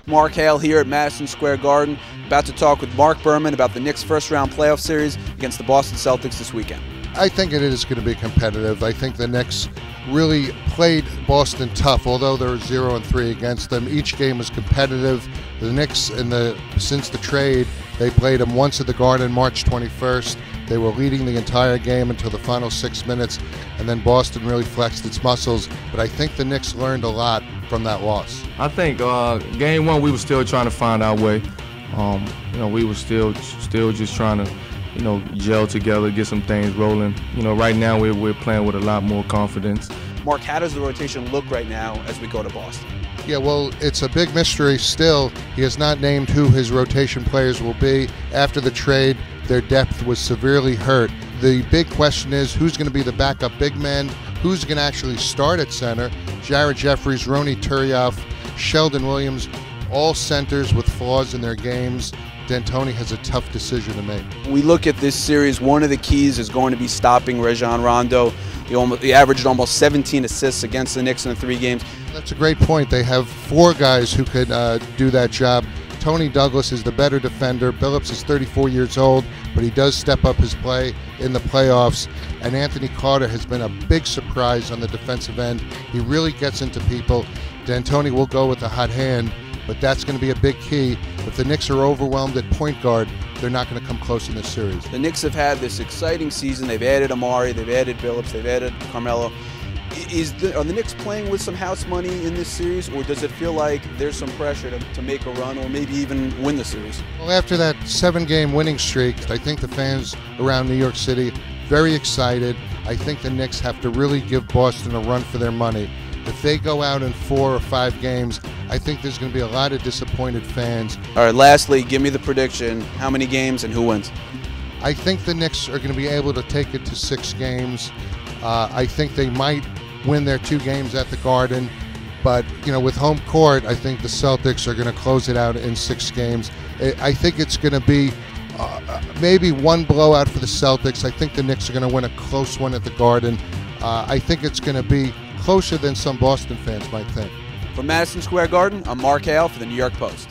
Mark Hale here at Madison Square Garden, about to talk with Mark Berman about the Knicks' first-round playoff series against the Boston Celtics this weekend. I think it is going to be competitive. I think the Knicks really played Boston tough, although they were 0-3 against them. Each game was competitive. The Knicks, since the trade, they played them once at the Garden March 21st. They were leading the entire game until the final 6 minutes, and then Boston really flexed its muscles. But I think the Knicks learned a lot from that loss. I think game one we were still trying to find our way. We were still just trying to, gel together, get some things rolling. Right now we're playing with a lot more confidence. Mark, how does the rotation look right now as we go to Boston? Yeah, well, it's a big mystery still. He has not named who his rotation players will be. After the trade, their depth was severely hurt. The big question is who's going to be the backup big man, who's going to actually start at center. Jared Jeffries, Roni Turioff, Sheldon Williams, all centers with flaws in their games. D'Antoni has a tough decision to make. We look at this series, one of the keys is going to be stopping Rajon Rondo. He averaged almost 17 assists against the Knicks in the 3 games. That's a great point. They have 4 guys who could do that job. Tony Douglas is the better defender. Billups is 34 years old, but he does step up his play in the playoffs. And Anthony Carter has been a big surprise on the defensive end. He really gets into people. D'Antoni will go with a hot hand, but that's going to be a big key. If the Knicks are overwhelmed at point guard, they're not going to come close in this series. The Knicks have had this exciting season. They've added Amari, they've added Billups, they've added Carmelo. Are the Knicks playing with some house money in this series, or does it feel like there's some pressure to make a run or maybe even win the series? Well, after that 7-game winning streak, I think the fans around New York City very excited. I think the Knicks have to really give Boston a run for their money. If they go out in 4 or 5 games, I think there's going to be a lot of disappointed fans. All right, lastly, give me the prediction. How many games and who wins? I think the Knicks are going to be able to take it to 6 games. I think they might win their 2 games at the Garden, but with home court, I think the Celtics are going to close it out in 6 games. I think it's going to be maybe 1 blowout for the Celtics. I think the Knicks are going to win a close one at the Garden. I think it's going to be closer than some Boston fans might think. From Madison Square Garden, I'm Mark Hale for the New York Post.